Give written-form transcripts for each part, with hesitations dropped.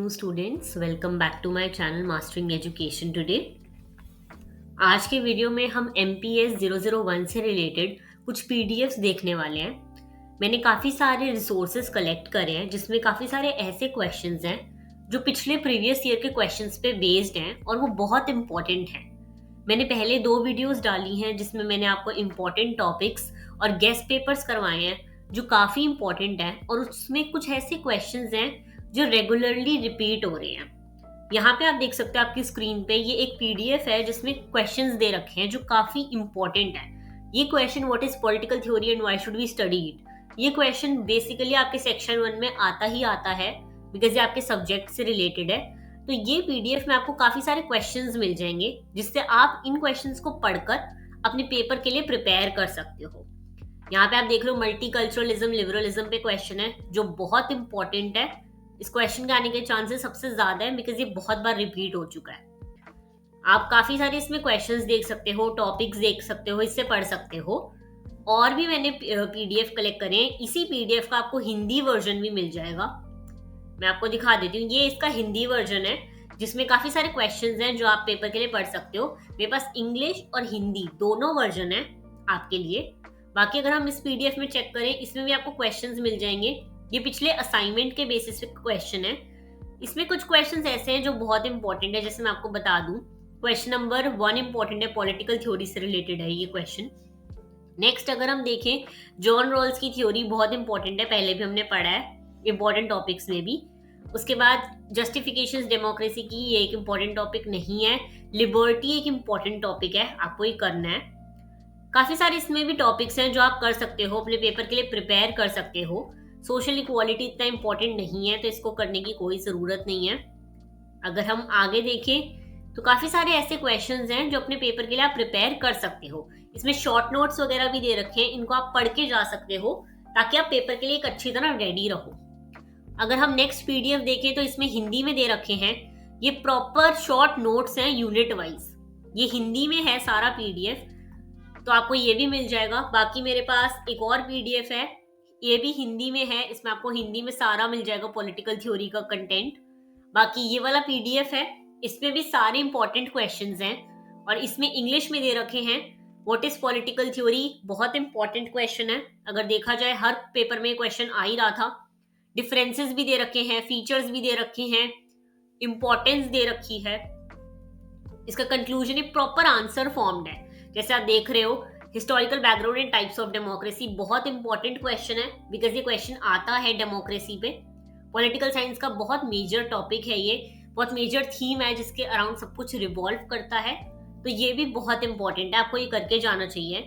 afternoon, students. Welcome back to my channel Mastering Education today. आज के video में हम MPS 001 से रिलेटेड कुछ PDFs देखने वाले हैं। मैंने काफ़ी सारे रिसोर्सेज कलेक्ट करे हैं जिसमें काफ़ी सारे ऐसे क्वेश्चंस हैं जो पिछले प्रीवियस ईयर के क्वेश्चंस पे बेस्ड हैं और वो बहुत इंपॉर्टेंट हैं। मैंने पहले 2 वीडियोस डाली हैं जिसमें मैंने आपको इम्पॉर्टेंट टॉपिक्स और गेस्ट पेपर्स करवाए हैं जो काफ़ी इंपॉर्टेंट हैं और उसमें कुछ ऐसे क्वेश्चंस हैं जो रेगुलरली रिपीट हो रहे हैं। यहाँ पे आप देख सकते हो आपकी स्क्रीन पे ये एक पीडीएफ है जिसमें क्वेश्चंस दे रखे हैं जो काफी इंपॉर्टेंट है। ये question what is political theory and why should we study it, ये क्वेश्चन बेसिकली आपके सेक्शन 1 में आता ही आता है बिकॉज ये आपके सब्जेक्ट से रिलेटेड है। तो ये पीडीएफ में आपको काफी सारे क्वेश्चंस मिल जाएंगे जिससे आप इन क्वेश्चंस को पढ़कर अपने पेपर के लिए प्रिपेयर कर सकते हो। यहाँ पे आप देख रहे हो मल्टीकल्चरलिज्म लिबरलिज्म पे क्वेश्चन है जो बहुत इंपॉर्टेंट है। इस क्वेश्चन के आने के चांसेस सबसे ज्यादा है बिकॉज ये बहुत बार रिपीट हो चुका है। आप काफी सारे इसमें क्वेश्चंस देख सकते हो, टॉपिक्स देख सकते हो, इससे पढ़ सकते हो। और भी मैंने पीडीएफ कलेक्ट करे हैं। इसी पीडीएफ का आपको हिंदी वर्जन भी मिल जाएगा। मैं आपको दिखा देती हूँ, ये इसका हिंदी वर्जन है जिसमें काफी सारे क्वेश्चंस हैं जो आप पेपर के लिए पढ़ सकते हो। मेरे पास इंग्लिश और हिंदी दोनों वर्जन है आपके लिए। बाकी अगर हम इस पीडीएफ में चेक करें, इसमें भी आपको क्वेश्चंस मिल जाएंगे। ये पिछले असाइनमेंट के बेसिस पे क्वेश्चन है। इसमें कुछ क्वेश्चंस ऐसे हैं जो बहुत इंपॉर्टेंट है, जैसे मैं आपको बता दूं। क्वेश्चन नंबर 1 इंपॉर्टेंट है, पॉलिटिकल थ्योरी से रिलेटेड है ये क्वेश्चन। नेक्स्ट अगर हम देखें, जॉन रॉल्स की थ्योरी बहुत इंपॉर्टेंट है, पहले भी हमने पढ़ा है इंपॉर्टेंट टॉपिक्स में भी। उसके बाद जस्टिफिकेशंस डेमोक्रेसी की, ये एक इंपॉर्टेंट टॉपिक नहीं है। लिबर्टी एक इंपॉर्टेंट टॉपिक है, आपको ये करना है। काफी सारे इसमें भी टॉपिक्स हैं जो आप कर सकते हो, अपने पेपर के लिए प्रिपेयर कर सकते हो। सोशल इक्वालिटी इतना इंपॉर्टेंट नहीं है तो इसको करने की कोई ज़रूरत नहीं है। अगर हम आगे देखें तो काफ़ी सारे ऐसे क्वेश्चंस हैं जो अपने पेपर के लिए आप प्रिपेयर कर सकते हो। इसमें शॉर्ट नोट्स वगैरह भी दे रखे हैं, इनको आप पढ़ के जा सकते हो ताकि आप पेपर के लिए एक अच्छी तरह रेडी रहो। अगर हम नेक्स्ट पीडीएफ देखें तो इसमें हिंदी में दे रखे हैं, ये प्रॉपर शॉर्ट नोट्स हैं यूनिट वाइज। ये हिंदी में है सारा पीडीएफ, तो आपको ये भी मिल जाएगा। बाकी मेरे पास एक और पीडीएफ है, ये भी हिंदी में है, इसमें आपको हिंदी में सारा मिल जाएगा पॉलिटिकल थ्योरी का कंटेंट। बाकी ये वाला पीडीएफ है, इसमें भी सारे इंपॉर्टेंट क्वेश्चंस हैं और इसमें इंग्लिश में दे रखे हैं व्हाट इज पॉलिटिकल थ्योरी, बहुत इंपॉर्टेंट क्वेश्चन है। अगर देखा जाए हर पेपर में क्वेश्चन आ ही रहा था। डिफरेंसेस भी दे रखे हैं, फीचर्स भी दे रखे हैं, इंपॉर्टेंस दे रखी है। इसका कंक्लूजन एक प्रॉपर आंसर फॉर्म्ड है, जैसे आप देख रहे हो। Historical background and types of democracy बहुत इंपॉर्टेंट क्वेश्चन है बिकॉज ये क्वेश्चन आता है डेमोक्रेसी पे। पॉलिटिकल साइंस का बहुत मेजर टॉपिक है, ये बहुत मेजर थीम है जिसके अराउंड सब कुछ रिवॉल्व करता है। तो ये भी बहुत इंपॉर्टेंट है, आपको ये करके जाना चाहिए।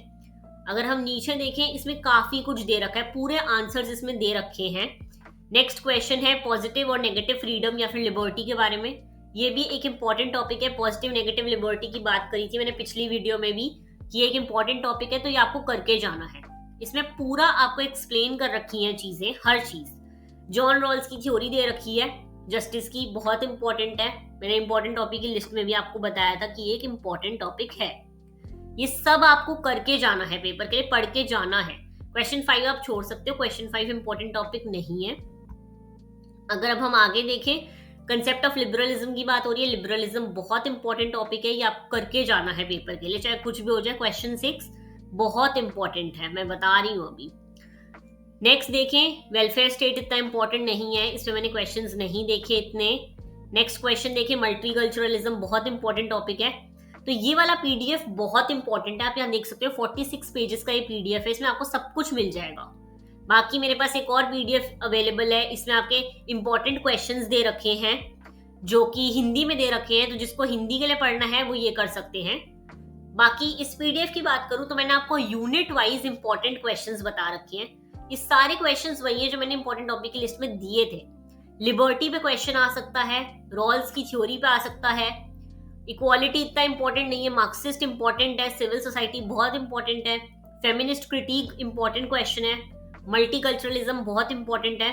अगर हम नीचे देखें, इसमें काफी कुछ दे रखा है, पूरे आंसर्स इसमें दे रखे हैं। नेक्स्ट क्वेश्चन है पॉजिटिव और नेगेटिव फ्रीडम या फिर लिबर्टी के बारे में। ये भी एक इंपॉर्टेंट टॉपिक है। पॉजिटिव नेगेटिव लिबर्टी की बात करी थी मैंने पिछली वीडियो में भी, ये एक इंपॉर्टेंट टॉपिक है तो ये आपको करके जाना है। इसमें पूरा आपको एक्सप्लेन कर रखी हैं चीजें, हर चीज। जॉन रॉल्स की थ्योरी दे रखी है जस्टिस की, बहुत इंपॉर्टेंट है। मैंने इंपॉर्टेंट टॉपिक की लिस्ट में भी आपको बताया था कि ये एक इंपॉर्टेंट टॉपिक है। ये सब आपको करके जाना है, पेपर के लिए पढ़ के जाना है। क्वेश्चन 5 आप छोड़ सकते हो, क्वेश्चन 5 इंपॉर्टेंट टॉपिक नहीं है। अगर अब हम आगे देखें, कंसेप्ट ऑफ लिबरलिज्म की बात हो रही है। लिबरलिज्म बहुत इंपॉर्टेंट टॉपिक है, ये आप करके जाना है पेपर के लिए, चाहे कुछ भी हो जाए। क्वेश्चन 6 बहुत इंपॉर्टेंट है, मैं बता रही हूँ अभी। नेक्स्ट देखें, वेलफेयर स्टेट इतना इंपॉर्टेंट नहीं है, इसमें मैंने क्वेश्चंस नहीं देखे इतने। नेक्स्ट क्वेश्चन देखें, मल्टीकल्चरलिज्म बहुत इंपॉर्टेंट टॉपिक है। तो ये वाला पीडीएफ बहुत इंपॉर्टेंट है, आप यहाँ देख सकते हो 46 पेजेस का ये पीडीएफ है, इसमें आपको सब कुछ मिल जाएगा। बाकी मेरे पास एक और पीडीएफ अवेलेबल है, इसमें आपके इंपॉर्टेंट क्वेश्चंस दे रखे हैं जो कि हिंदी में दे रखे हैं, तो जिसको हिंदी के लिए पढ़ना है वो ये कर सकते हैं। बाकी इस पीडीएफ की बात करूं तो मैंने आपको यूनिट वाइज इंपॉर्टेंट क्वेश्चंस बता रखे हैं। ये सारे क्वेश्चंस वही है जो मैंने इंपॉर्टेंट टॉपिक की लिस्ट में दिए थे। लिबर्टी पे क्वेश्चन आ सकता है, रॉल्स की थ्योरी पे आ सकता है, इक्वालिटी इतना इंपॉर्टेंट नहीं है, मार्क्सिस्ट इंपॉर्टेंट है, सिविल सोसाइटी बहुत इंपॉर्टेंट है, फेमिनिस्ट क्रिटिक इंपॉर्टेंट क्वेश्चन है, मल्टीकल्चरलिज्म बहुत इंपॉर्टेंट है।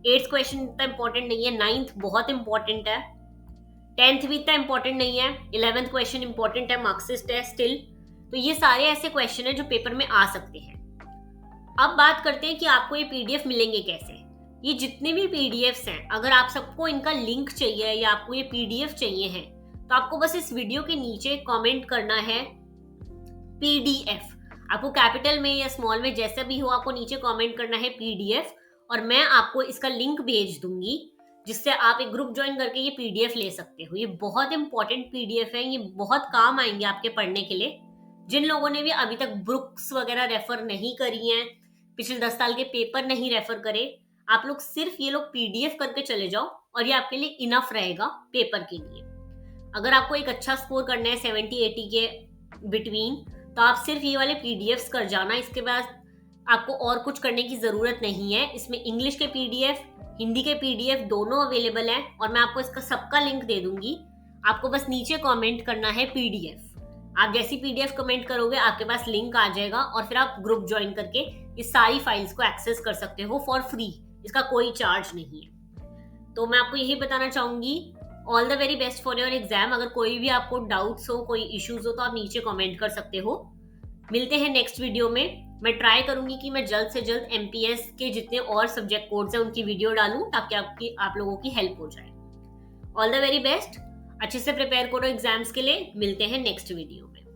8th क्वेश्चन इतना इंपॉर्टेंट नहीं है, 9th बहुत इंपॉर्टेंट है, 10th भी इतना इंपॉर्टेंट नहीं है, 11th क्वेश्चन इंपॉर्टेंट है, मार्क्सिस्ट है स्टिल। तो ये सारे ऐसे क्वेश्चन है जो पेपर में आ सकते हैं। अब बात करते हैं कि आपको ये पीडीएफ मिलेंगे कैसे। ये जितने भी पीडीएफ्स हैं, अगर आप सबको इनका लिंक चाहिए या आपको ये पीडीएफ चाहिए है, तो आपको बस इस वीडियो के नीचे कमेंट करना है पीडीएफ। आपको कैपिटल में या स्मॉल में जैसा भी हो, आपको नीचे कमेंट करना है पीडीएफ, और मैं आपको इसका लिंक भेज दूंगी, जिससे आप एक ग्रुप ज्वाइन करके ये पीडीएफ ले सकते हो। ये बहुत इंपॉर्टेंट पीडीएफ है, ये बहुत काम आएंगे आपके पढ़ने के लिए। जिन लोगों ने भी अभी तक बुक्स वगैरह रेफर नहीं करी हैं, पिछले 10 साल के पेपर नहीं रेफर करे, आप लोग सिर्फ ये लोग पीडीएफ करके चले जाओ, और ये आपके लिए इनफ रहेगा पेपर के लिए। अगर आपको एक अच्छा स्कोर करना है 70-80 के बिटवीन, तो आप सिर्फ ये वाले पीडीएफ्स कर जाना। इसके बाद आपको और कुछ करने की जरूरत नहीं है। इसमें इंग्लिश के पीडीएफ, हिंदी के पीडीएफ दोनों अवेलेबल हैं, और मैं आपको इसका सबका लिंक दे दूंगी। आपको बस नीचे कमेंट करना है पीडीएफ। आप जैसी पीडीएफ कमेंट करोगे, आपके पास लिंक आ जाएगा, और फिर आप ग्रुप ज्वाइन करके इस सारी फाइल्स को एक्सेस कर सकते हो फॉर फ्री। इसका कोई चार्ज नहीं है। तो मैं आपको यही बताना चाहूंगी, all the very best for your exam. अगर कोई भी आपको डाउट्स हो, कोई इश्यूज हो, तो आप नीचे कमेंट कर सकते हो। मिलते हैं नेक्स्ट वीडियो में। मैं ट्राई करूंगी कि मैं जल्द से जल्द एमपीएस के जितने और सब्जेक्ट कोड्स हैं उनकी वीडियो डालूं, ताकि आप लोगों की हेल्प हो जाए। All the very best. अच्छे से प्रिपेयर करो एग्जाम्स के लिए। मिलते हैं नेक्स्ट वीडियो में।